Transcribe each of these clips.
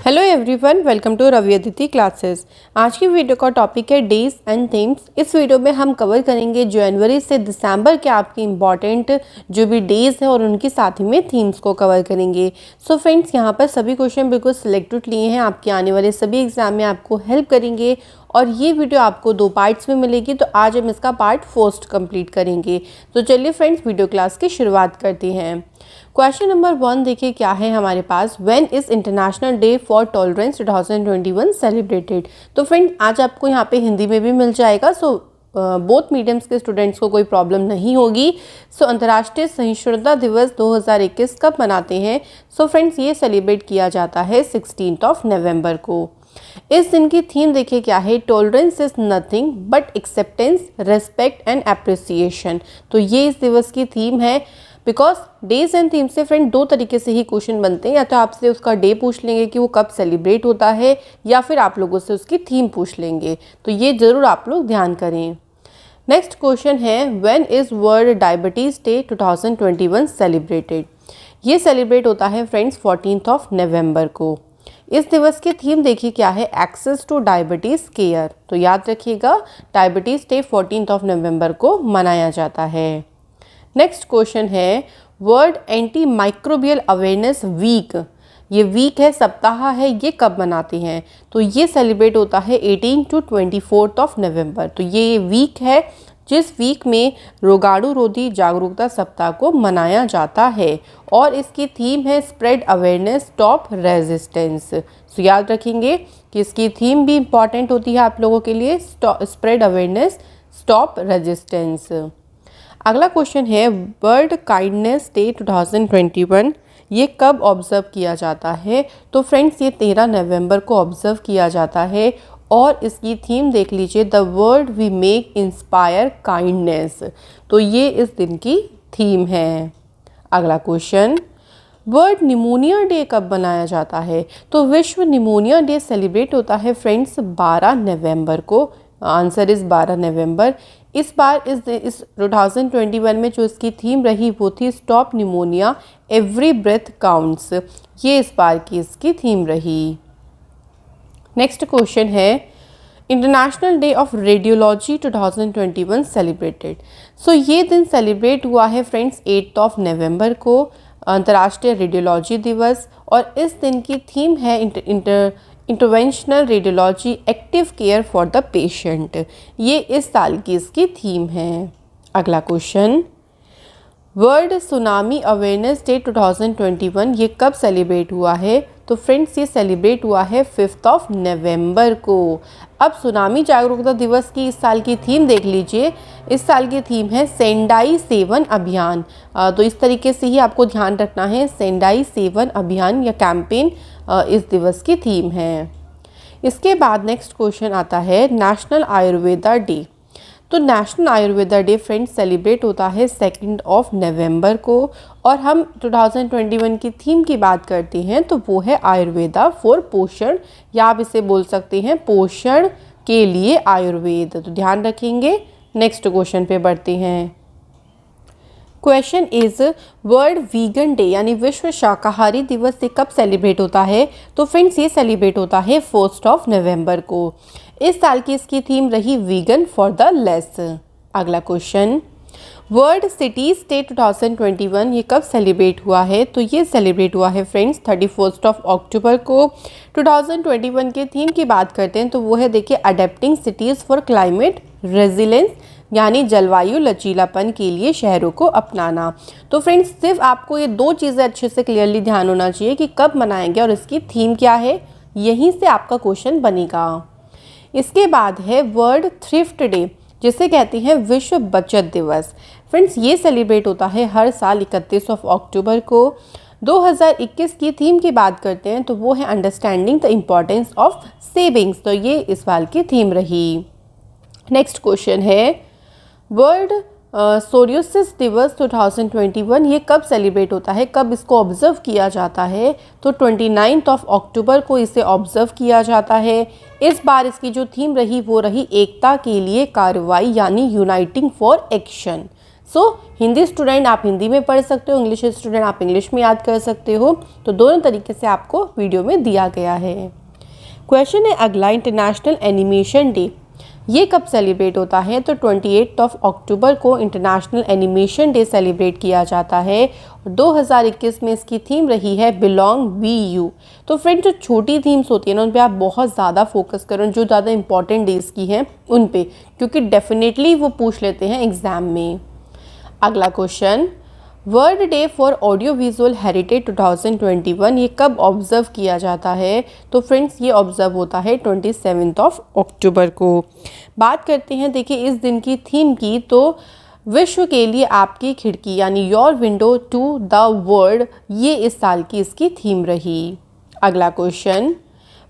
Hello everyone, welcome to Ravi Aditi classes. आज की video का टॉपिक है डेज एंड थीम्स। इस वीडियो में हम कवर करेंगे जनवरी से दिसंबर के आपके इम्पॉर्टेंट जो भी डेज है और उनके साथ ही में थीम्स को कवर करेंगे। सो फ्रेंड्स, यहाँ पर सभी क्वेश्चन बिल्कुल सिलेक्टेड लिए हैं, आपके आने वाले सभी एग्जाम में आपको हेल्प करेंगे और ये वीडियो आपको 2 पार्ट्स में मिलेगी। तो आज हम इसका पार्ट फर्स्ट कंप्लीट करेंगे। तो चलिए फ्रेंड्स, वीडियो क्लास की शुरुआत करते हैं। क्वेश्चन नंबर 1 देखिए क्या है हमारे पास। When is international day for tolerance 2021 celebrated. तो फ्रेंड, आज आपको यहाँ पे हिंदी में भी मिल जाएगा, सो बोथ मीडियम्स के स्टूडेंट्स को कोई प्रॉब्लम नहीं होगी। सो अंतर्राष्ट्रीय सहिष्णुता दिवस 2021 कब मनाते हैं? सो फ्रेंड्स, ये सेलिब्रेट किया जाता है 16 नवंबर को। इस दिन की थीम देखिए क्या है। Tolerance is nothing but acceptance, respect and appreciation. तो ये इस दिवस की थीम है। बिकॉज डेज एंड थीम से फ्रेंड 2 तरीके से ही क्वेश्चन बनते हैं, या तो आपसे उसका डे पूछ लेंगे कि वो कब सेलिब्रेट होता है, या फिर आप लोगों से उसकी थीम पूछ लेंगे। तो ये ज़रूर आप लोग ध्यान करें। नेक्स्ट क्वेश्चन है, when is world diabetes day 2021 celebrated. ये सेलिब्रेट होता है फ्रेंड्स 14 नवंबर को। इस दिवस की थीम देखिए क्या है। Access to diabetes care. तो याद रखिएगा, डायबिटीज़ डे 14 नवंबर को मनाया जाता है। नेक्स्ट क्वेश्चन है, world anti microbial awareness week. ये वीक है, सप्ताह है, ये कब मनाते हैं? तो ये सेलिब्रेट होता है 18 to 24 नवंबर। तो ये वीक है जिस वीक में रोगाणु रोधी जागरूकता सप्ताह को मनाया जाता है और इसकी थीम है स्प्रेड अवेयरनेस स्टॉप रेजिस्टेंस। तो याद रखेंगे कि इसकी थीम भी इम्पॉर्टेंट होती है आप लोगों के लिए, स्प्रेड अवेयरनेस स्टॉप रेजिस्टेंस। अगला क्वेश्चन है, वर्ल्ड काइंडनेस डे 2021 ये कब ऑब्जर्व किया जाता है? तो फ्रेंड्स, ये 13 नवंबर को ऑब्जर्व किया जाता है और इसकी थीम देख लीजिए, the world we make inspire kindness. तो ये इस दिन की थीम है। अगला क्वेश्चन, वर्ल्ड निमोनिया डे कब मनाया जाता है? तो विश्व निमोनिया डे सेलिब्रेट होता है फ्रेंड्स 12 नवंबर को। आंसर इस 12 नवंबर। इस बार इस 2021 में जो इसकी थीम रही वो थी stop pneumonia every breath counts. ये इस बार की इसकी थीम रही। नेक्स्ट क्वेश्चन है, international day of radiology 2021 celebrated. So ये दिन सेलिब्रेट हुआ है फ्रेंड्स 8 नवंबर को, अंतर्राष्ट्रीय रेडियोलॉजी दिवस। और इस दिन की थीम है interventional radiology active care for the patient. ये इस साल की इसकी थीम है। अगला question, world tsunami awareness day 2021 ये कब सेलिब्रेट हुआ है? तो फ्रेंड्स, ये सेलिब्रेट हुआ है 5 नवंबर को। अब सुनामी जागरूकता दिवस की इस साल की थीम देख लीजिए। इस साल की थीम है सेंडाई सेवन अभियान। तो इस तरीके से ही आपको ध्यान रखना है, सेंडाई सेवन अभियान या कैंपेन इस दिवस की थीम है। इसके बाद नेक्स्ट क्वेश्चन आता है, नेशनल आयुर्वेदा डे। तो national Ayurveda day friends celebrate होता है 2 नवंबर को और हम 2021 की थीम की बात करते हैं तो वो है आयुर्वेदा फॉर पोषण, या आप इसे बोल सकते हैं पोषण के लिए आयुर्वेद। तो ध्यान रखेंगे। नेक्स्ट क्वेश्चन पे बढ़ते हैं। Question is, world vegan day यानी विश्व शाकाहारी दिवस से कब सेलिब्रेट होता है? तो फ्रेंड्स, ये सेलिब्रेट होता है 1 नवंबर को। इस साल की इसकी थीम रही वीगन फॉर द लेस। अगला क्वेश्चन, वर्ल्ड सिटीज़ डे 2021 ये कब सेलिब्रेट हुआ है? तो ये सेलिब्रेट हुआ है फ्रेंड्स 31 अक्टूबर को। 2021 के थीम की बात करते हैं तो वो है देखिए adapting cities for climate resilience, यानी जलवायु लचीलापन के लिए शहरों को अपनाना। तो फ्रेंड्स, सिर्फ आपको ये 2 चीज़ें अच्छे से क्लियरली ध्यान होना चाहिए कि कब मनाएंगे और इसकी थीम क्या है, यहीं से आपका क्वेश्चन बनेगा। इसके बाद है वर्ल्ड थ्रिफ्ट डे, जिसे कहते हैं विश्व बचत दिवस। फ्रेंड्स, ये सेलिब्रेट होता है हर साल 31 अक्टूबर को। 2021 की थीम की बात करते हैं तो वो है understanding the importance of savings. तो ये इस साल की थीम रही। नेक्स्ट क्वेश्चन है, वर्ल्ड सोरियोसिस दिवस 2021 ये कब सेलिब्रेट होता है, कब इसको ऑब्जर्व किया जाता है? तो 29 अक्टूबर को इसे ऑब्जर्व किया जाता है। इस बार इसकी जो थीम रही वो रही एकता के लिए कार्रवाई, यानी uniting for action. Hindi student आप हिंदी में पढ़ सकते हो, इंग्लिश स्टूडेंट आप इंग्लिश में याद कर सकते हो। तो दोनों तरीके से आपको वीडियो में दिया गया है। क्वेश्चन है अगला, इंटरनेशनल एनिमेशन डे ये कब सेलिब्रेट होता है? तो 28 अक्टूबर को इंटरनेशनल एनिमेशन डे सेलिब्रेट किया जाता है। 2021 में इसकी थीम रही है बिलोंग बी यू। तो फ्रेंड, जो छोटी थीम्स होती है ना, उन पे आप बहुत ज़्यादा फोकस करो, जो ज़्यादा इंपॉर्टेंट डेज की हैं उन पे, क्योंकि डेफिनेटली वो पूछ लेते हैं एग्ज़ाम में। अगला question, world day for audio visual heritage 2021 ये कब ऑब्जर्व किया जाता है? तो फ्रेंड्स, ये ऑब्जर्व होता है 27 अक्टूबर को। बात करते हैं देखिए इस दिन की थीम की, तो विश्व के लिए आपकी खिड़की यानी your window to the world, ये इस साल की इसकी थीम रही। अगला question,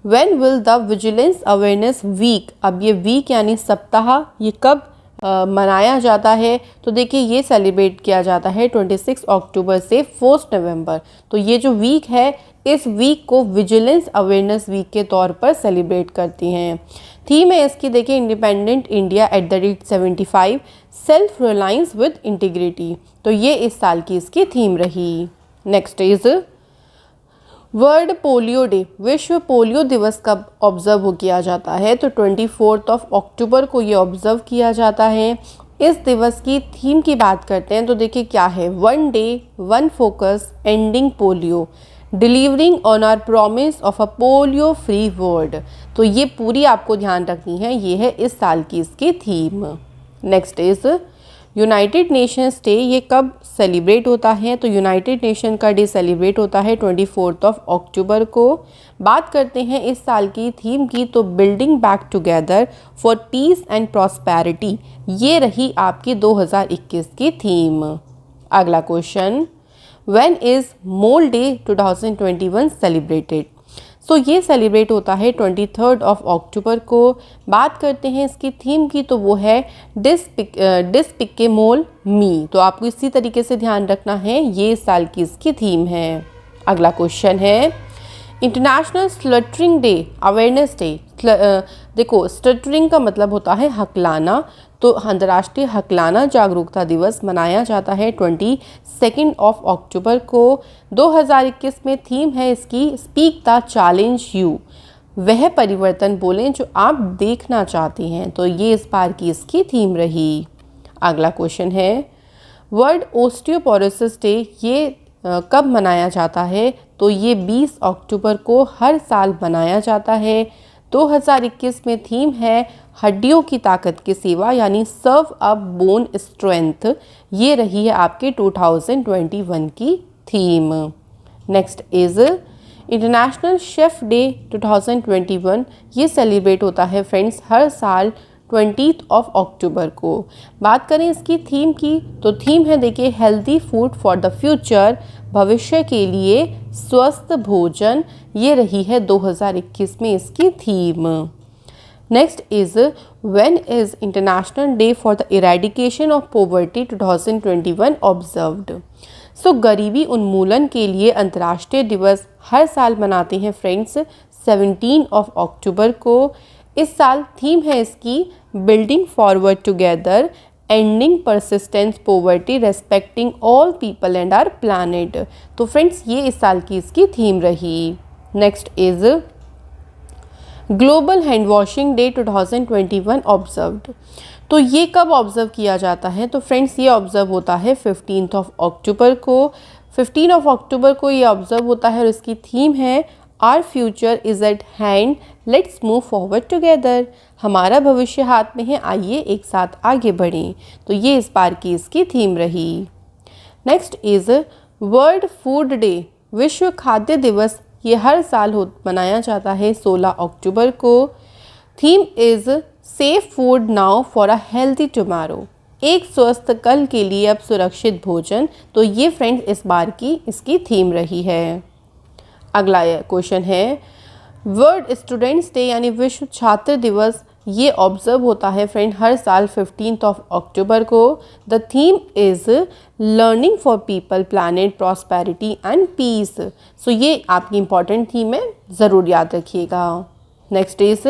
when will the vigilance awareness week, अब ये वीक यानी सप्ताह ये कब मनाया जाता है? तो देखिए ये सेलिब्रेट किया जाता है 26 अक्टूबर से 1 नवंबर। तो ये जो वीक है, इस वीक को विजिलेंस अवेयरनेस वीक के तौर पर सेलिब्रेट करती हैं। थीम है इसकी देखिए independent India @75 self reliance with integrity. तो ये इस साल की इसकी थीम रही। Next is world polio day, विश्व पोलियो दिवस कब ऑब्जर्व किया जाता है? तो 24 अक्टूबर को ये ऑब्जर्व किया जाता है। इस दिवस की थीम की बात करते हैं तो देखिए क्या है, one day one focus ending polio delivering on our promise of a polio free world. तो ये पूरी आपको ध्यान रखनी है, ये है इस साल की इसकी theme. Next is United Nations day, ये कब सेलिब्रेट होता है? तो यूनाइटेड नेशन का डे सेलिब्रेट होता है 24 अक्टूबर को। बात करते हैं इस साल की थीम की, तो building back together for peace and prosperity, ये रही आपकी 2021 की थीम। अगला question, when is mole day 2021 celebrated? So ये सेलिब्रेट होता है 23 अक्टूबर को। बात करते हैं इसकी थीम की, तो वो है डिस्पिकेबल मी। तो आपको इसी तरीके से ध्यान रखना है, ये इस साल की इसकी थीम है। अगला क्वेश्चन है इंटरनेशनल स्लटरिंग डे अवेयरनेस डे। देखो स्लटरिंग का मतलब होता है हकलाना, तो अंतर्राष्ट्रीय हकलाना जागरूकता दिवस मनाया जाता है 22 अक्टूबर को। 2021 में थीम है इसकी स्पीक द चैलेंज यू, वह परिवर्तन बोलें जो आप देखना चाहती हैं। तो ये इस बार की इसकी थीम रही। अगला क्वेश्चन है वर्ल्ड ओस्टियोपोरोसिस डे, ये कब मनाया जाता है? तो ये 20 अक्टूबर को हर साल मनाया जाता है। 2021 में थीम है हड्डियों की ताकत की सेवा यानी सर्व अप बोन स्ट्रेंथ, ये रही है आपके 2021 की theme. Next is international chef day 2021, ये सेलिब्रेट होता है फ्रेंड्स हर साल 20 अक्टूबर को। बात करें इसकी थीम की, तो थीम है देखिए healthy food for the future, भविष्य के लिए स्वस्थ भोजन, ये रही है 2021 में इसकी theme. Next is when is international day for the eradication of poverty 2021 observed? So गरीबी उन्मूलन के लिए अंतर्राष्ट्रीय दिवस हर साल मनाते हैं फ्रेंड्स 17 अक्टूबर को। इस साल थीम है इसकी building forward together ending persistence poverty respecting all people and our planet. तो फ्रेंड्स ये इस साल की इसकी थीम रही। Next is global hand washing day 2021 observed. तो ये कब ऑब्जर्व किया जाता है? तो फ्रेंड्स ये ऑब्जर्व होता है 15 अक्टूबर को। 15 अक्टूबर को ये ऑब्जर्व होता है और इसकी थीम है our future is at hand let's move forward together, हमारा भविष्य हाथ में है, आइए एक साथ आगे बढ़ें। तो ये इस बार की इसकी थीम रही। Next is world food day, विश्व खाद्य दिवस, ये हर साल मनाया जाता है 16 अक्टूबर को। Theme is safe food now for a healthy tomorrow, एक स्वस्थ कल के लिए अब सुरक्षित भोजन। तो ये फ्रेंड्स इस बार की इसकी थीम रही है। अगला क्वेश्चन है वर्ल्ड स्टूडेंट्स डे यानी विश्व छात्र दिवस, ये ऑब्जर्व होता है फ्रेंड हर साल 15 अक्टूबर को। The theme is learning for people planet prosperity and peace. So ये आपकी इम्पॉर्टेंट थीम है, ज़रूर याद रखिएगा। Next is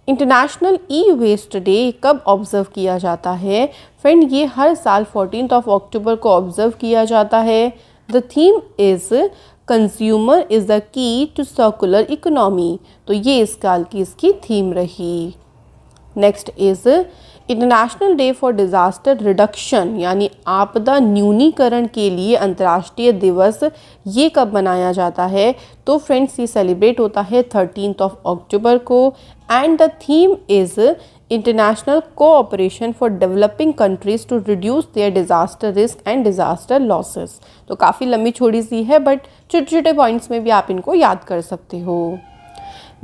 international e waste day कब ऑब्ज़र्व किया जाता है? फ्रेंड, ये हर साल 14 अक्टूबर को ऑब्ज़र्व किया जाता है। The theme is consumer is the key to circular economy. तो ये इस साल की इसकी थीम रही। Next is international day for disaster reduction, यानी आपदा न्यूनीकरण के लिए अंतर्राष्ट्रीय दिवस, ये कब मनाया जाता है? तो फ्रेंड्स, ये सेलिब्रेट होता है 13 अक्टूबर को। And the theme is international cooperation for developing countries to reduce their disaster risk and disaster losses. तो काफ़ी लंबी छोटी सी है, बट छोटे छोटे पॉइंट्स में भी आप इनको याद कर सकते हो।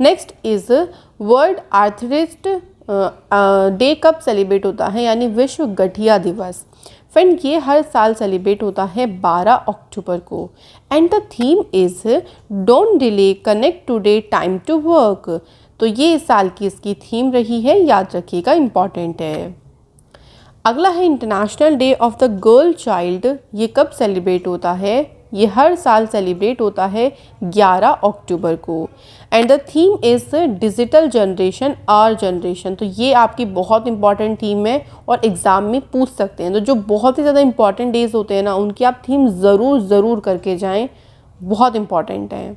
नेक्स्ट इज़ वर्ल्ड आर्थरिस्ट डे कब सेलिब्रेट होता है, यानी विश्व गठिया दिवस। फ्रेंड, ये हर साल सेलिब्रेट होता है 12 अक्टूबर को। And the theme is don't delay connect today time to work. तो ये इस साल की इसकी थीम रही है, याद रखिएगा, इम्पॉर्टेंट है। अगला है international day of the girl child. ये कब सेलिब्रेट होता है? ये हर साल सेलिब्रेट होता है 11 अक्टूबर को। And the theme is digital generation our generation. तो ये आपकी बहुत इंपॉर्टेंट थीम है और एग्ज़ाम में पूछ सकते हैं। तो जो बहुत ही ज़्यादा इंपॉर्टेंट डेज होते हैं ना, उनकी आप थीम ज़रूर करके जाएं, बहुत इंपॉर्टेंट है।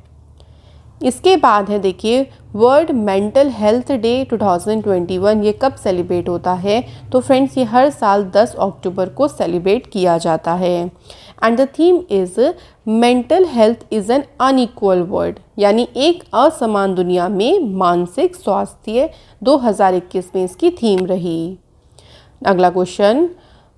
इसके बाद है, देखिए, वर्ल्ड मेंटल हेल्थ डे 2021। ये कब सेलिब्रेट होता है? तो फ्रेंड्स, ये हर साल 10 अक्टूबर को सेलिब्रेट किया जाता है। And the theme is mental health is an unequal world, यानी एक असमान दुनिया में मानसिक स्वास्थ्य 2021 में इसकी थीम रही। अगला question,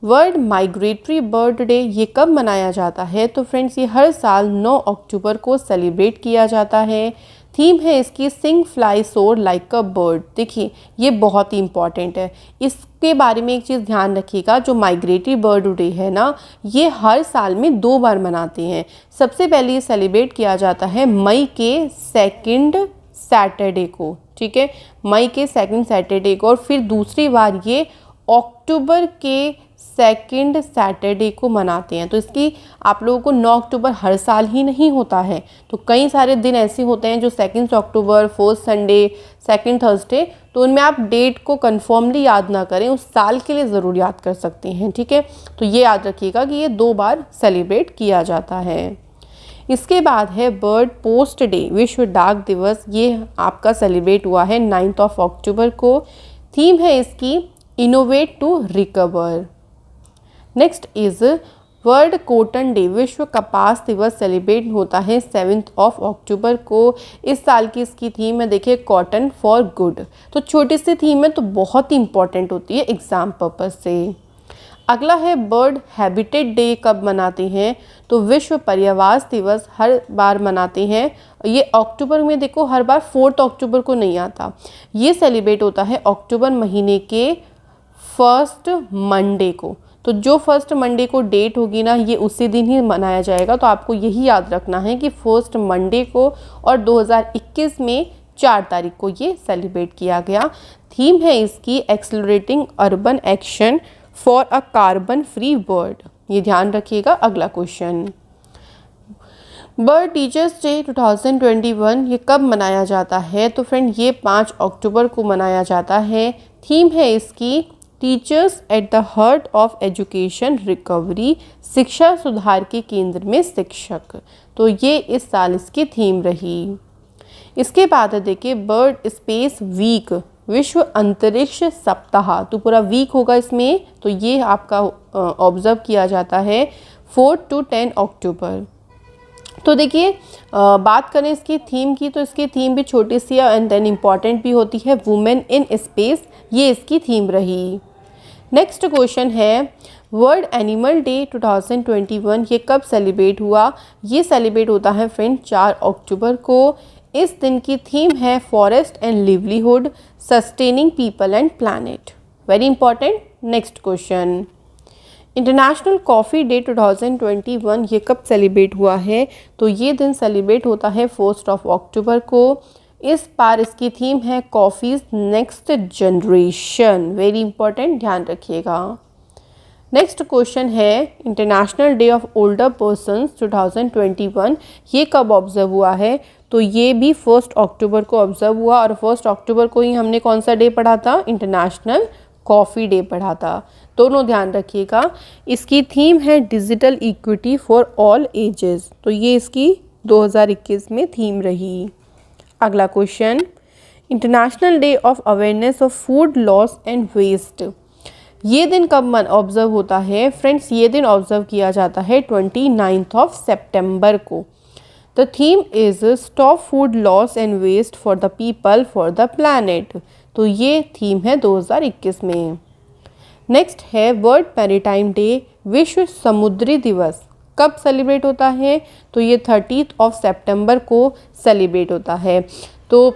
world migratory bird day ये कब मनाया जाता है? तो फ्रेंड्स, ये हर साल 9 अक्टूबर को सेलिब्रेट किया जाता है। थीम है इसकी सिंग फ्लाई सोर लाइक अ बर्ड। देखिए, ये बहुत ही इंपॉर्टेंट है। इसके बारे में एक चीज़ ध्यान रखिएगा, जो माइग्रेटरी बर्ड डे है ना, ये हर साल में 2 बार मनाते हैं। सबसे पहले ये सेलिब्रेट किया जाता है मई के 2nd सैटरडे को, ठीक है, मई के 2nd सैटरडे को, और फिर दूसरी बार ये अक्टूबर के 2nd सैटरडे को मनाते हैं। तो इसकी आप लोगों को 9 अक्टूबर हर साल ही नहीं होता है, तो कई सारे दिन ऐसे होते हैं जो 2 अक्टूबर, 4th संडे, 2nd थर्सडे, तो उनमें आप डेट को कन्फर्मली याद ना करें, उस साल के लिए ज़रूर याद कर सकते हैं, ठीक है। तो ये याद रखिएगा कि ये 2 बार सेलिब्रेट किया जाता है। इसके बाद है बर्ड पोस्ट डे, विश्व डाक दिवस। ये आपका सेलिब्रेट हुआ है 9 अक्टूबर को। थीम है इसकी innovate to recover. Next is world cotton day, विश्व कपास दिवस सेलिब्रेट होता है 7 अक्टूबर को। इस साल की इसकी थीम है, देखिए, कॉटन फॉर गुड। तो छोटी सी थीम है, तो बहुत ही इंपॉर्टेंट होती है एग्ज़ाम पर्पज़ से। अगला है बर्ड हैबिटेट डे कब मनाते हैं? तो विश्व पर्यावास दिवस हर बार मनाते हैं। ये अक्टूबर में, देखो, हर बार 4 अक्टूबर को नहीं आता। ये सेलिब्रेट होता है अक्टूबर महीने के 1st मंडे को। तो जो 1st मंडे को डेट होगी ना, ये उसी दिन ही मनाया जाएगा। तो आपको यही याद रखना है कि 1st मंडे को, और 2021 में 4 तारीख को ये सेलिब्रेट किया गया। थीम है इसकी accelerating urban action for a carbon free world. ये ध्यान रखिएगा। अगला क्वेश्चन, बर्ड टीचर्स डे 2021 ये कब मनाया जाता है? तो फ्रेंड, ये 5 अक्टूबर को मनाया जाता है। थीम है इसकी teachers at the heart of education recovery, शिक्षा सुधार के केंद्र में शिक्षक। तो ये इस साल इसकी थीम रही। इसके बाद है, देखिए, बर्ड स्पेस वीक, विश्व अंतरिक्ष सप्ताह। तो पूरा वीक होगा इसमें, तो ये आपका ऑब्जर्व किया जाता है 4 to 10 अक्टूबर। तो देखिए, बात करें इसकी थीम की, तो इसकी थीम भी छोटी सी है एंड देन इम्पॉर्टेंट भी होती है, वुमेन इन स्पेस। ये इसकी थीम रही। नेक्स्ट क्वेश्चन है, वर्ल्ड एनिमल डे 2021 ये कब सेलिब्रेट हुआ? ये सेलिब्रेट होता है फ्रेंड 4 अक्टूबर को। इस दिन की थीम है forest and livelihood, sustaining people and planet. Very important. Next question, international coffee day 2021 ये कब सेलिब्रेट हुआ है? तो ये दिन सेलिब्रेट होता है 1 अक्टूबर को। इस बार इसकी थीम है coffees next generation. Very important, ध्यान रखिएगा। नेक्स्ट क्वेश्चन है international day of older persons 2021 ये कब ऑब्जर्व हुआ है? तो ये भी 1 अक्टूबर को ऑब्जर्व हुआ और 1 अक्टूबर को ही हमने कौन सा डे पढ़ा था? इंटरनेशनल कॉफ़ी डे पढ़ा था। दोनों ध्यान रखिएगा। इसकी थीम है digital equity for all ages, तो ये इसकी 2021 में थीम रही। अगला question, international day of awareness of food loss and waste ये दिन कब ऑब्जर्व होता है? फ्रेंड्स, ये दिन ऑब्जर्व किया जाता है 29 सितंबर को। The theme is stop food loss and waste for the people for the planet, तो ये थीम है 2021 में। नेक्स्ट है वर्ल्ड मैरीटाइम डे, विश्व समुद्री दिवस कब सेलिब्रेट होता है? तो ये 30 सितंबर को सेलिब्रेट होता है। तो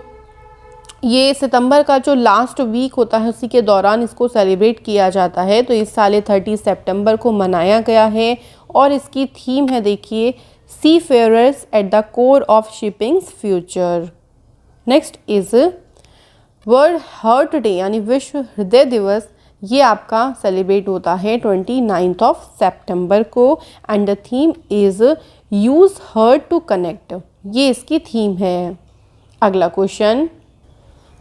ये सितंबर का जो लास्ट वीक होता है उसी के दौरान इसको सेलिब्रेट किया जाता है। तो इस साल 30 सितंबर को मनाया गया है और इसकी थीम है, देखिए, seafarers at the core of shipping's future. Next is world heart day यानी विश्व हृदय दिवस, ये आपका सेलिब्रेट होता है 29 सितंबर को and the theme is use heart to connect, ये इसकी थीम है। अगला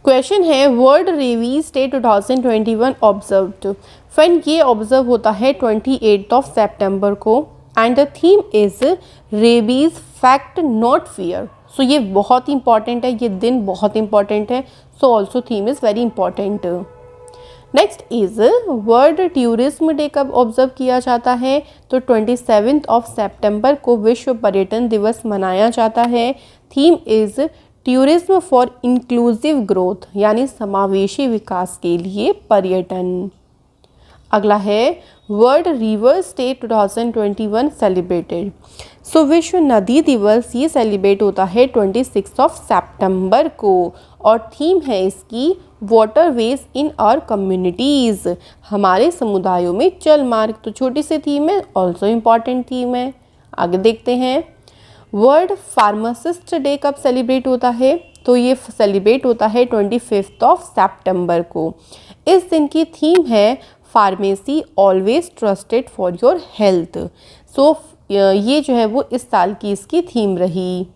क्वेश्चन है world rabies day 2021 observed. Friend, ये ऑब्जर्व होता है 28 सितंबर को and the theme is rabies fact not fear. So ये बहुत इंपॉर्टेंट है, ये दिन बहुत इंपॉर्टेंट है। So also theme is very important. Next is world tourism day कब ऑब्जर्व किया जाता है? तो 27 सितंबर को विश्व पर्यटन दिवस मनाया जाता है। Theme is tourism for inclusive growth यानी समावेशी विकास के लिए पर्यटन। अगला है वर्ल्ड रिवर्स डे 2021 सेलिब्रेटेड। सो विश्व नदी दिवस ये सेलिब्रेट होता है 26 सितंबर को और थीम है इसकी waterways in our communities, हमारे समुदायों में जल मार्ग। तो छोटी सी थीम है, ऑल्सो इम्पॉर्टेंट थीम है। आगे देखते हैं वर्ल्ड फार्मासिस्ट डे कब सेलिब्रेट होता है? तो ये सेलिब्रेट होता है 25 सितंबर को। इस दिन की थीम है pharmacy always trusted for your health. So ये जो है वो इस साल की इसकी थीम रही।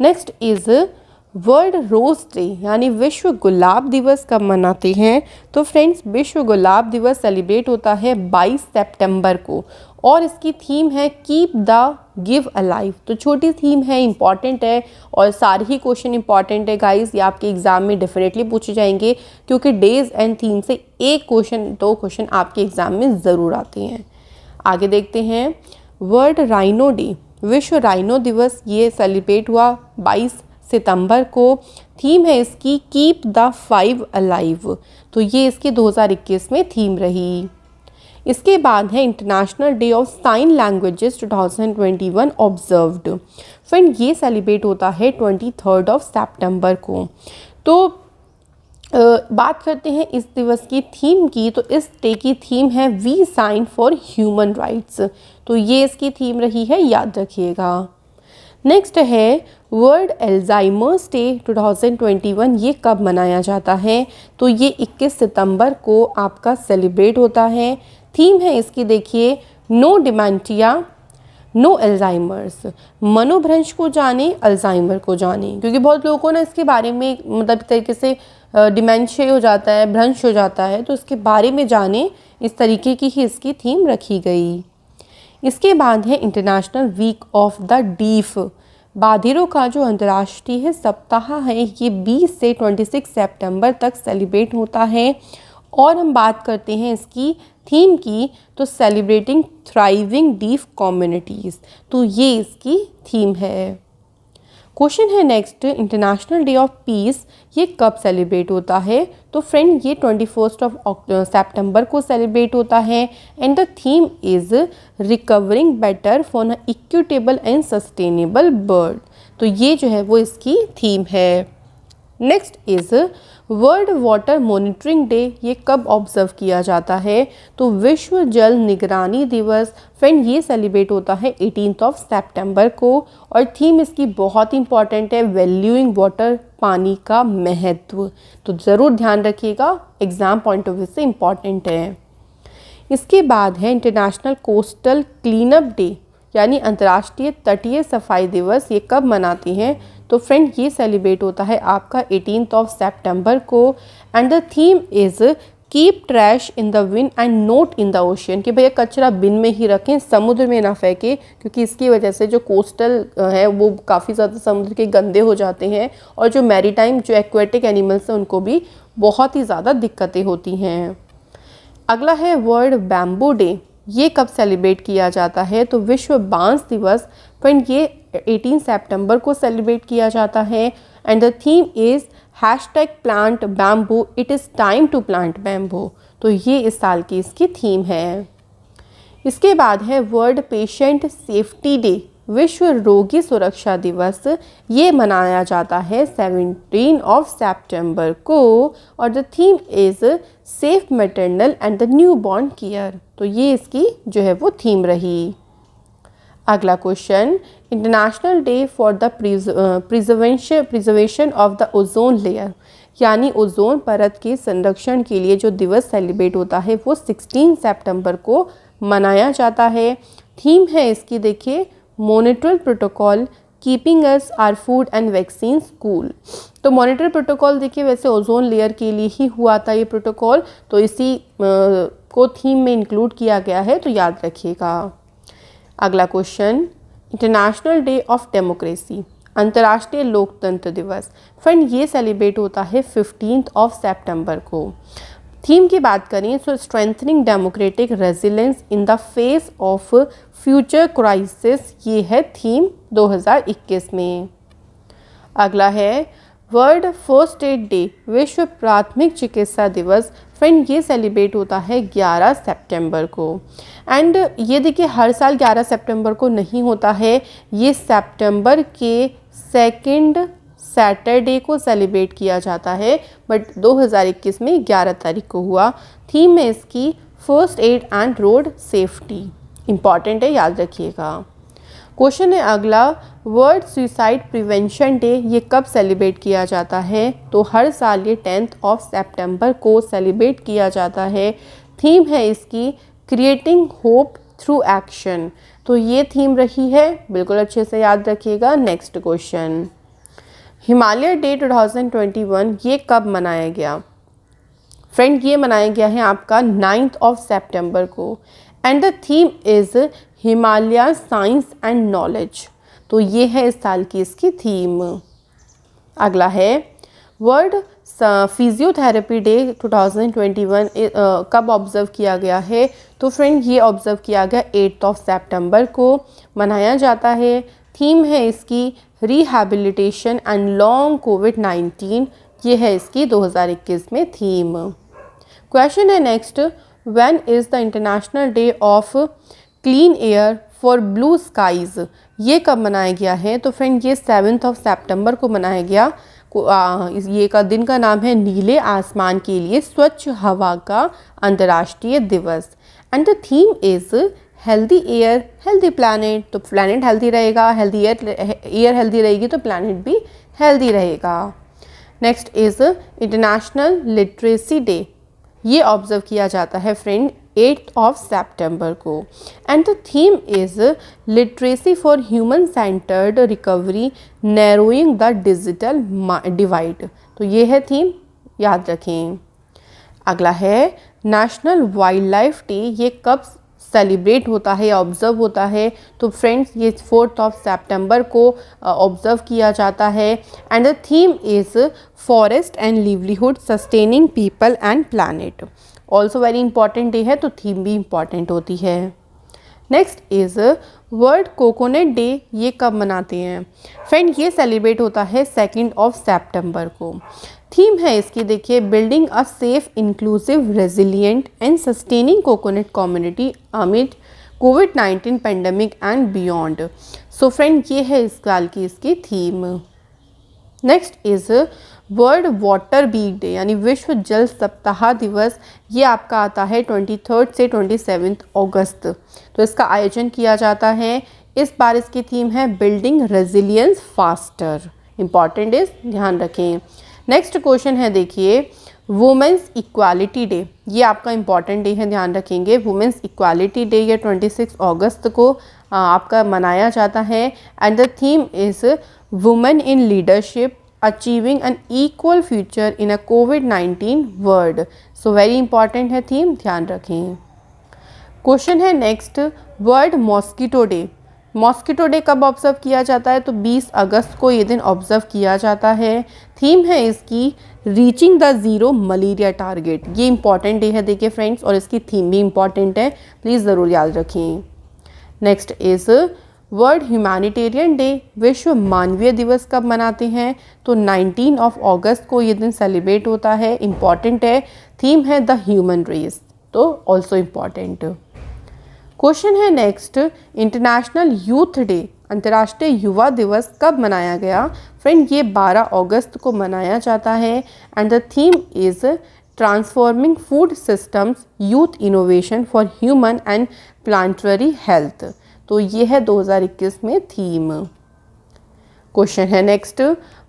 Next is world rose day यानी विश्व गुलाब दिवस कब मनाते हैं? तो फ्रेंड्स, विश्व गुलाब दिवस सेलिब्रेट होता है 22 सितंबर को और इसकी थीम है कीप द गिव अलाइव। तो छोटी थीम है, इंपॉर्टेंट है और सारे ही क्वेश्चन इंपॉर्टेंट है गाइस। ये आपके एग्जाम में डेफिनेटली पूछे जाएंगे क्योंकि डेज एंड थीम से एक क्वेश्चन, दो क्वेश्चन आपके एग्जाम में ज़रूर आते हैं। आगे देखते हैं वर्ल्ड राइनो डे, विश्व राइनो दिवस ये सेलिब्रेट हुआ 22 सितंबर को। थीम है इसकी कीप द 5 अलाइव। तो ये इसकी 2021 में थीम रही। इसके बाद है international day of sine languages 2021 observed. Friend, ये सेलिब्रेट होता है 23 सितंबर को। तो बात करते हैं इस दिवस की थीम की। तो इस डे की थीम है we sign for human rights. तो ये इसकी थीम रही है, याद रखिएगा। नेक्स्ट है वर्ल्ड एल्जाइमर्स डे 2021, ये कब मनाया जाता है? तो ये 21 सितंबर को आपका सेलिब्रेट होता है। थीम है इसकी, देखिए, नो डिमेंटिया नो अल्जाइमर्स, मनोभ्रंश को जाने, अल्जाइमर को जाने। क्योंकि बहुत लोगों को ना इसके बारे में मतलब तरीके से डिमेंशिया हो जाता है, भ्रंश हो जाता है, तो इसके बारे में जाने, इस तरीके की ही इसकी थीम रखी गई। इसके बाद है international week of the deaf. बाधिरों का जो अंतर्राष्ट्रीय सप्ताह है ये 20 से 26 सितंबर तक सेलिब्रेट होता है। और हम बात करते हैं इसकी थीम की, तो सेलिब्रेटिंग थ्राइविंग डीफ कम्युनिटीज़, तो ये इसकी थीम है। क्वेश्चन है next, international day of peace ये कब सेलिब्रेट होता है? तो फ्रेंड, ये 21 सितंबर को सेलिब्रेट होता है and the theme is recovering better for an equitable and sustainable world. तो ये जो है वो इसकी थीम है। Next is world water monitoring day, ये कब ऑब्जर्व किया जाता है? तो विश्व जल निगरानी दिवस। फ्रेंड, ये सेलिब्रेट होता है 18 सितंबर को और थीम इसकी बहुत इंपॉर्टेंट है, वैल्यूइंग वाटर, पानी का महत्व। तो ज़रूर ध्यान रखिएगा, एग्ज़ाम पॉइंट ऑफ व्यू से इम्पॉर्टेंट है। इसके बाद है इंटरनेशनल कोस्टल क्लीनअप डे यानी अंतर्राष्ट्रीय तटीय सफाई दिवस। ये कब मनाती हैं? तो फ्रेंड ये सेलिब्रेट होता है आपका 18 सितंबर को and the theme is keep trash in the win and note in the ocean, कि भैया कचरा बिन में ही रखें, समुद्र में ना फेंकें, क्योंकि इसकी वजह से जो कोस्टल है वो काफ़ी ज़्यादा समुद्र के गंदे हो जाते हैं और जो मैरीटाइम जो एक्वेटिक एनिमल्स हैं उनको भी बहुत ही ज़्यादा दिक्कतें होती हैं। अगला है वर्ल्ड बैम्बू डे। ये कब सेलिब्रेट किया जाता है? तो विश्व बांस दिवस फ्रेंड ये 18 सितंबर को सेलिब्रेट किया जाता है and the theme is #plant bamboo, it is time to plant bamboo. तो ये इस साल की इसकी थीम है। इसके बाद है वर्ल्ड पेशेंट सेफ्टी डे, विश्व रोगी सुरक्षा दिवस। ये मनाया जाता है 17 सितंबर को और the theme is safe maternal and the new born care. तो ये इसकी जो है वो थीम रही। अगला question, international day for the preservation of the ozone layer, यानी ओजोन परत के संरक्षण के लिए जो दिवस सेलिब्रेट होता है वो 16 सितंबर को मनाया जाता है। थीम है इसकी देखिए Montreal protocol keeping us our food and vaccine cool. तो मॉनिटर प्रोटोकॉल देखिए वैसे ओजोन लेयर के लिए ही हुआ था ये प्रोटोकॉल, तो इसी को थीम में इंक्लूड किया गया है, तो याद रखिएगा। अगला question, international day of democracy, अंतर्राष्ट्रीय लोकतंत्र दिवस। फ्रेंड ये सेलिब्रेट होता है 15 सितंबर को। थीम की बात करें तो strengthening democratic resilience in the face of future crisis, ये है थीम 2021 में। अगला है वर्ल्ड फर्स्ट एड डे, विश्व प्राथमिक चिकित्सा दिवस। फ्रेंड ये सेलिब्रेट होता है 11 सितंबर को एंड ये देखिए हर साल 11 सितंबर को नहीं होता है, ये सितंबर के सेकंड सैटरडे को सेलिब्रेट किया जाता है, बट 2021 में 11 तारीख को हुआ। थीम है इसकी first aid and road safety, important है, याद रखिएगा। क्वेश्चन है अगला, वर्ल्ड सुसाइड प्रिवेंशन डे ये कब सेलिब्रेट किया जाता है? तो हर साल ये 10 सितंबर को सेलिब्रेट किया जाता है। थीम है इसकी क्रिएटिंग होप थ्रू एक्शन। तो ये थीम रही है, बिल्कुल अच्छे से याद रखिएगा। नेक्स्ट क्वेश्चन, हिमालय डे 2021 ये कब मनाया गया? फ्रेंड ये मनाया गया है आपका 9 सितंबर को and the theme is Himalaya science and knowledge. तो ये है इस साल की इसकी थीम। अगला है वर्ल्ड फिजियोथेरेपी डे 2021 कब ऑब्ज़र्व किया गया है? तो फ्रेंड ये ऑब्ज़र्व किया गया 8 सितंबर को मनाया जाता है। थीम है इसकी रिहैबिलिटेशन एंड लॉन्ग कोविड-19, ये है इसकी 2021 में थीम। क्वेश्चन है next, when is the international day of clean air for blue skies, ये कब मनाया गया है? तो फ्रेंड ये 7 सितंबर को मनाया गया। ये का दिन का नाम है नीले आसमान के लिए स्वच्छ हवा का अंतर्राष्ट्रीय दिवस and the theme is healthy air healthy planet. तो प्लानट हेल्दी रहेगा, हेल्दी एयर हेल्दी रहेगी तो प्लानट भी हेल्दी रहेगा। Next is international literacy day, ये ऑब्ज़र्व किया जाता है फ्रेंड 8 सितंबर को and the theme is literacy for human centred recovery narrowing the digital divide. तो ये है थीम, याद रखें। अगला है नेशनल वाइल्ड लाइफ डे, ये कब सेलिब्रेट होता है या ऑब्ज़र्व होता है? तो फ्रेंड्स ये 4 सितंबर को ऑब्ज़र्व किया जाता है and the theme is forest and livelihood sustaining people and planet. Also very important day है, तो थीम भी इम्पॉर्टेंट होती है। Next is world coconut day, ये कब मनाते हैं? फ्रेंड ये सेलिब्रेट होता है 2 सितंबर को। थीम है इसकी देखिए building a safe inclusive resilient and sustaining coconut community amid कोविड-19 pandemic and beyond. So friend ये है इस साल की इसकी theme. Next is world water week day यानी विश्व जल सप्ताह दिवस, ये आपका आता है 23 से 27 अगस्त। तो इसका आयोजन किया जाता है। इस बार इसकी थीम है building resilience faster, important is ध्यान रखें। नेक्स्ट क्वेश्चन है देखिए वुमेंस इक्वालिटी डे, ये आपका इम्पॉर्टेंट डे है, ध्यान रखेंगे। वुमेंस इक्वालिटी डे ये 26 अगस्त को आपका मनाया जाता है and the theme is women in leadership achieving an equal future in a कोविड-19 वर्ल्ड। सो वेरी इंपॉर्टेंट है थीम, ध्यान रखें। क्वेश्चन है next, world mosquito day. Mosquito day कब ऑब्जर्व किया जाता है? तो 20 अगस्त को ये दिन ऑब्जर्व किया जाता है। थीम है इसकी reaching the zero malaria target. ये इंपॉर्टेंट डे है देखिए फ्रेंड्स, और इसकी थीम भी इंपॉर्टेंट है, प्लीज़ ज़रूर याद रखें। Next is world humanitarian day. विश्व मानवीय दिवस कब मनाते हैं? तो 19 अगस्त को ये दिन सेलिब्रेट होता है, इम्पॉर्टेंट है। थीम है द ह्यूमन रेस, तो ऑल्सो इम्पॉर्टेंट। क्वेश्चन है नेक्स्ट, इंटरनेशनल यूथ डे, अंतर्राष्ट्रीय युवा दिवस कब मनाया गया? फ्रेंड ये 12 अगस्त को मनाया जाता है and the theme is transforming food systems youth innovation for human and planetary health. तो ये है 2021 में थीम। क्वेश्चन है नेक्स्ट,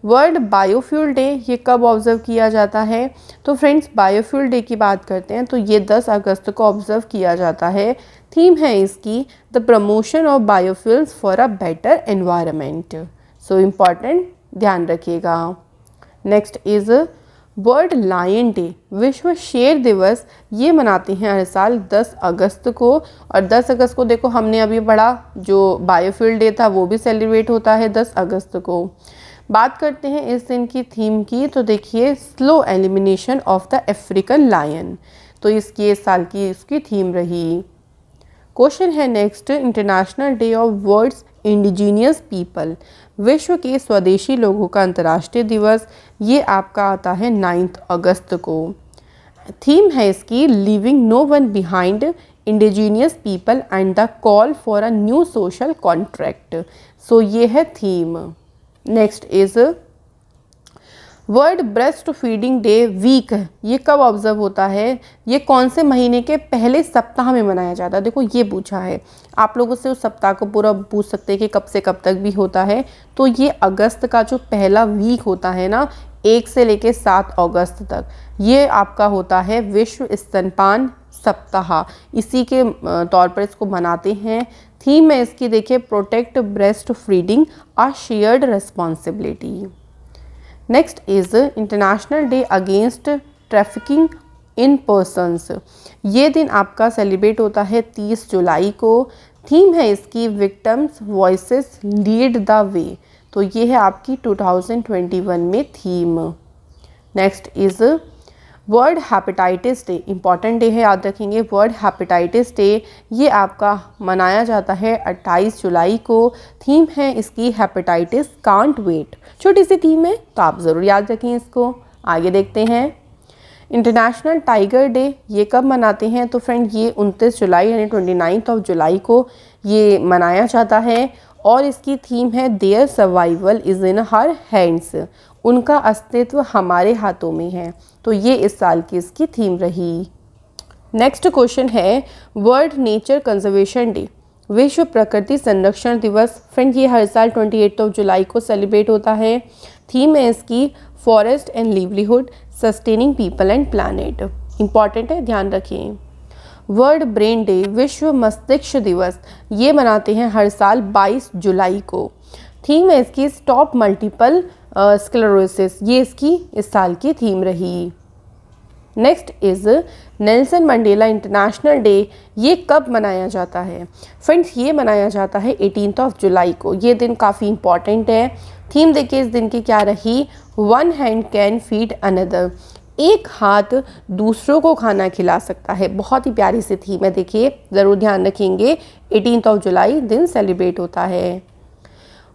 वर्ल्ड बायोफ्यूल डे ये कब ऑब्जर्व किया जाता है? तो फ्रेंड्स बायोफ्यूल डे की बात करते हैं तो ये 10 अगस्त को ऑब्जर्व किया जाता है। थीम है इसकी the promotion of biofuels for a better environment. So important, ध्यान रखिएगा। Next is world lion day, विश्व शेर दिवस, ये मनाते हैं हर साल 10 अगस्त को। और 10 अगस्त को देखो हमने अभी पढ़ा, जो बायोफ्यूल डे था वो भी सेलिब्रेट होता है 10 अगस्त को। बात करते हैं इस दिन की थीम की, तो देखिए slow elimination of the African lion, तो इसकी इस साल की इसकी थीम रही। क्वेश्चन है next, international day of world's indigenous people, विश्व के स्वदेशी लोगों का अंतर्राष्ट्रीय दिवस, ये आपका आता है 9 अगस्त को। थीम है इसकी leaving no one behind indigenous people and the call for a new social contract. So ये है theme. Next is world breastfeeding day week, ये कब ऑब्जर्व होता है? ये कौन से महीने के पहले सप्ताह में मनाया जाता है? देखो ये पूछा है, आप लोगों से उस सप्ताह को पूरा पूछ सकते हैं कि कब से कब तक भी होता है। तो ये अगस्त का जो पहला वीक होता है ना, 1 से लेके 7 अगस्त तक, ये आपका होता है विश्व स्तनपान सप्ताह, इसी के तौर पर इसको मनाते हैं। थीम है इसकी देखिए protect breastfeeding a shared responsibility. Next is international day against trafficking in persons, ये दिन आपका सेलिब्रेट होता है 30 जुलाई को। थीम है इसकी victims voices lead the way, तो ये है आपकी 2021 में theme. Next is world hepatitis day, important day है, याद रखेंगे। वर्ल्ड हेपेटाइटिस डे ये आपका मनाया जाता है 28 जुलाई को। थीम है इसकी हेपेटाइटिस कांट वेट, छोटी सी थीम है तो आप ज़रूर याद रखें इसको। आगे देखते हैं, इंटरनेशनल टाइगर डे ये कब मनाते हैं? तो फ्रेंड ये 29 जुलाई यानी 29 जुलाई को ये मनाया जाता है और इसकी थीम है their survival is in her hands, उनका अस्तित्व हमारे हाथों में है। तो ये इस साल की इसकी थीम रही। नेक्स्ट क्वेश्चन है वर्ल्ड नेचर कंजर्वेशन डे, विश्व प्रकृति संरक्षण दिवस। फ्रेंड ये हर साल 28 जुलाई को सेलिब्रेट होता है। थीम है इसकी forest and livelihood sustaining people and planet, important है, ध्यान रखें। वर्ल्ड ब्रेन डे, विश्व मस्तिष्क दिवस, ये मनाते हैं हर साल 22 जुलाई को। थीम है इसकी स्टॉप मल्टीपल स्क्लेरोसिस, ये इसकी इस साल की थीम रही। Next is Nelson Mandela international day, ये कब मनाया जाता है? फ्रेंड्स ये मनाया जाता है 18 जुलाई को। ये दिन काफ़ी इंपॉर्टेंट है। थीम देखिए इस दिन की क्या रही, one hand can feed another, एक हाथ दूसरों को खाना खिला सकता है। बहुत ही प्यारी सी थीम है, देखिए ज़रूर ध्यान रखेंगे। 18 जुलाई दिन सेलिब्रेट होता है।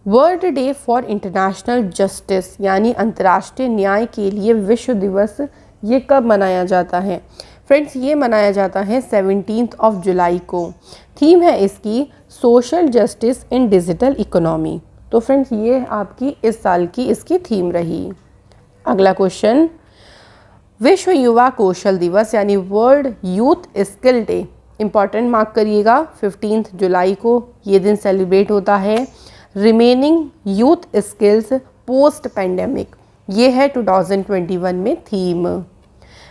World day for international justice यानी अंतर्राष्ट्रीय न्याय के लिए विश्व दिवस, ये कब मनाया जाता है? फ्रेंड्स ये मनाया जाता है 17 जुलाई को। थीम है इसकी social justice in digital economy. तो फ्रेंड्स ये आपकी इस साल की इसकी थीम रही। अगला क्वेश्चन, विश्व युवा कौशल दिवस यानी world youth skill day, important mark करिएगा, 15 जुलाई को ये दिन सेलिब्रेट होता है। Remaining youth skills post pandemic, ये है 2021 में थीम।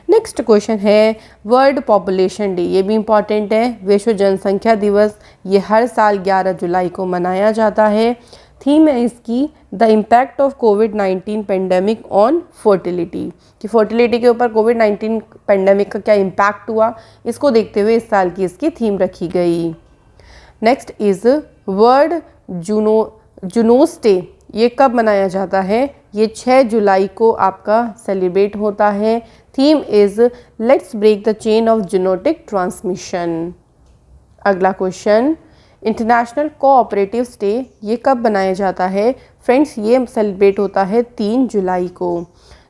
नेक्स्ट क्वेश्चन है वर्ल्ड पॉपुलेशन डे, ये भी इम्पॉर्टेंट है। विश्व जनसंख्या दिवस ये हर साल 11 जुलाई को मनाया जाता है। थीम है इसकी the impact of covid pandemic on fertility, कि फर्टिलिटी के ऊपर कोविड-19 पेंडेमिक का क्या इम्पैक्ट हुआ, इसको देखते हुए इस साल की इसकी थीम रखी गई। Next is world zoonoses day, ये कब मनाया जाता है? ये 6 जुलाई को आपका सेलिब्रेट होता है। Theme is let's break the chain of genetic transmission. अगला क्वेश्चन, इंटरनेशनल कोऑपरेटिव डे ये कब मनाया जाता है? फ्रेंड्स ये सेलिब्रेट होता है 3 जुलाई को।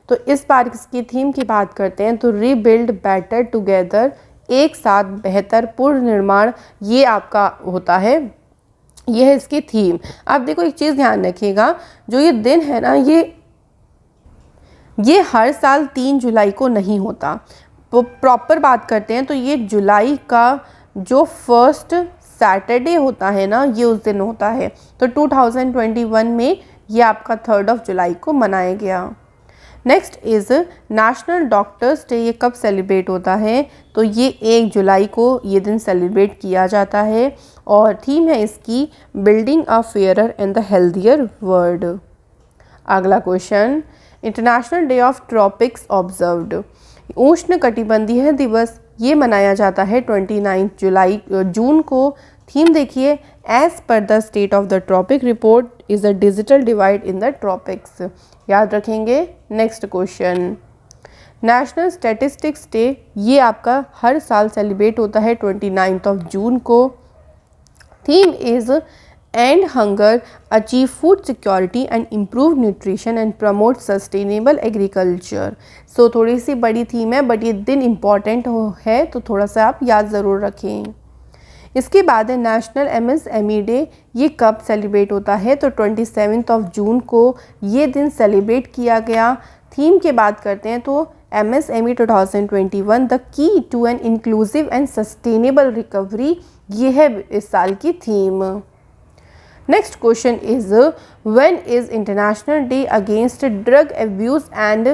तो इस बार इसकी थीम की बात करते हैं तो रीबिल्ड बेटर टुगेदर, एक साथ बेहतर पुनर्निर्माण, ये आपका होता है, ये है इसकी थीम। अब देखो एक चीज़ ध्यान रखिएगा, जो ये दिन है ना ये हर साल 3 जुलाई को नहीं होता। वो प्रॉपर बात करते हैं तो ये जुलाई का जो फर्स्ट सैटरडे होता है ना, ये उस दिन होता है। तो 2021 में ये आपका 3 जुलाई को मनाया गया। Next is national doctors day, ये कब सेलिब्रेट होता है? तो ये 1 जुलाई को ये दिन सेलिब्रेट किया जाता है और थीम है इसकी building a fairer and the healthier world. अगला question, international day of tropics observed, उष्ण कटिबंधीय दिवस ये मनाया जाता है 29 जून को। थीम देखिए, as per the state of the tropic report is a digital divide in the tropics, याद रखेंगे। Next question, national statistics day ये आपका हर साल सेलिब्रेट होता है 29 जून को। Theme is end hunger, achieve food security and improve nutrition and promote sustainable agriculture. So थोड़ी सी बड़ी थीम है बट ये दिन इम्पॉर्टेंट है तो थोड़ा सा आप याद ज़रूर रखें। इसके बाद है नेशनल MSME डे, ये कब सेलिब्रेट होता है? तो 27 जून को ये दिन सेलिब्रेट किया गया। थीम की बात करते हैं तो MSME 2021 the key to an inclusive and sustainable recovery, ये है इस साल की theme. Next question is when is international day against drug abuse and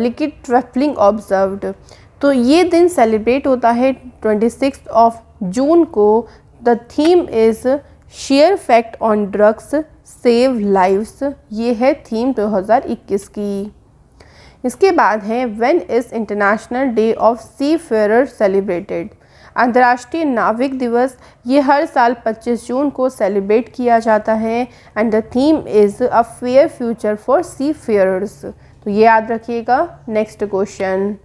liquid trafficking observed? तो ये दिन सेलिब्रेट होता है 26 जून को। The theme is share fact on drugs save lives, ये है थीम 2021 की। इसके बाद है when is international day of seafarer celebrated? अंतर्राष्ट्रीय नाविक दिवस ये हर साल 25 जून को सेलिब्रेट किया जाता है and the theme is a fair future for seafarers, तो ये याद रखिएगा। Next question,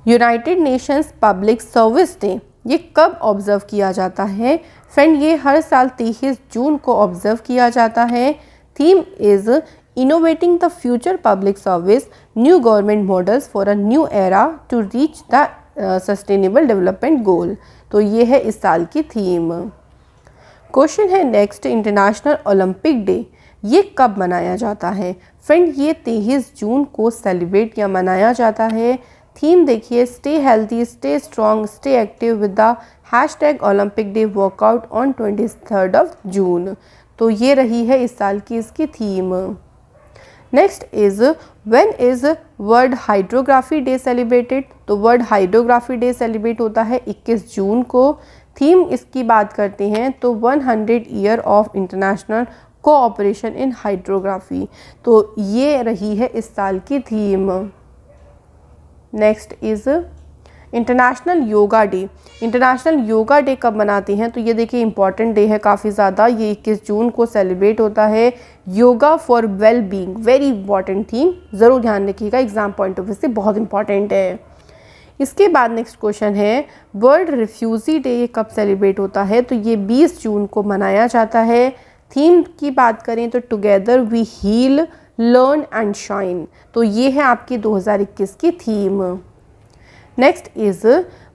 united nations public service day ये कब ऑब्जर्व किया जाता है? फ्रेंड ये हर साल 23 जून को ऑब्जर्व किया जाता है। Theme is innovating the future public service, new government models for a new era to reach the sustainable development goal, तो ये है इस साल की थीम। क्वेश्चन है नेक्स्ट, इंटरनेशनल ओलंपिक डे ये कब मनाया जाता है? फ्रेंड ये 23 जून को सेलिब्रेट या मनाया जाता है। थीम देखिए, stay healthy, stay strong, stay active with the hashtag Olympic day workout on 23 जून, तो ये रही है इस साल की इसकी theme. Next is when is world hydrography day celebrated? तो वर्ल्ड हाइड्रोग्राफी डे सेलिब्रेट होता है 21 जून को। थीम इसकी बात करते हैं तो 100 year of international cooperation in hydrography, तो ये रही है इस साल की theme. Next is international yoga day. International yoga day कब मनाते हैं? तो ये देखिए इंपॉर्टेंट डे है काफ़ी ज़्यादा, ये 21 जून को सेलिब्रेट होता है। Yoga for well being, very important theme, ज़रूर ध्यान रखिएगा, एग्जाम पॉइंट ऑफ व्यू से बहुत इंपॉर्टेंट है। इसके बाद नेक्स्ट क्वेश्चन है वर्ल्ड रिफ्यूजी डे ये कब सेलिब्रेट होता है? तो ये 20 जून को मनाया जाता है। थीम की बात करें तो together we heal, learn and shine, तो ये है आपकी 2021 की theme. Next is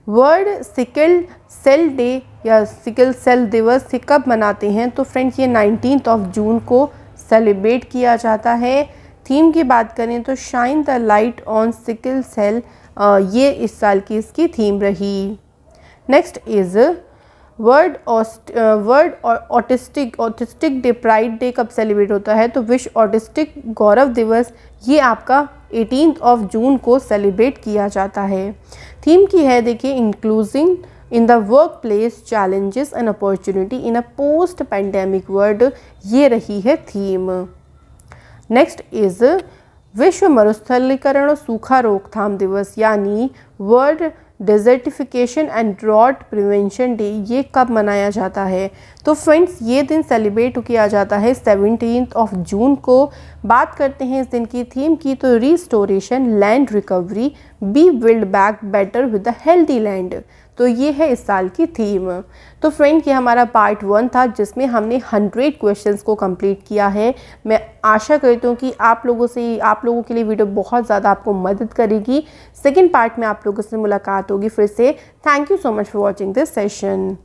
world sickle cell day या सिकल सेल दिवस ये कब मनाते हैं? तो फ्रेंड्स ये 19 जून को सेलिब्रेट किया जाता है। थीम की बात करें तो shine the light on sickle cell, ये इस साल की इसकी थीम रही। Next is world autistic day, pride day कब सेलिब्रेट होता है? तो विश्व ऑटिस्टिक गौरव दिवस, ये आपका 18 जून को सेलिब्रेट किया जाता है। थीम की है देखिए, including in the work place challenges and opportunity in a post pandemic world, ये रही है थीम। नेक्स्ट इज विश्व मरुस्थलीकरण और सूखा रोकथाम दिवस, यानी world desertification and drought prevention day, ये कब मनाया जाता है? तो फ्रेंड्स, ये दिन सेलिब्रेट किया जाता है 17 जून को। बात करते हैं इस दिन की थीम की, तो restoration, land recovery, be build back better with the healthy land, तो ये है इस साल की थीम। तो फ्रेंड, ये हमारा पार्ट 1 था जिसमें हमने 100 क्वेश्चंस को कंप्लीट किया है। मैं आशा करती हूँ कि आप लोगों के लिए वीडियो बहुत ज़्यादा आपको मदद करेगी। सेकंड पार्ट में आप लोगों से मुलाकात होगी फिर से। Thank you so much for watching this session.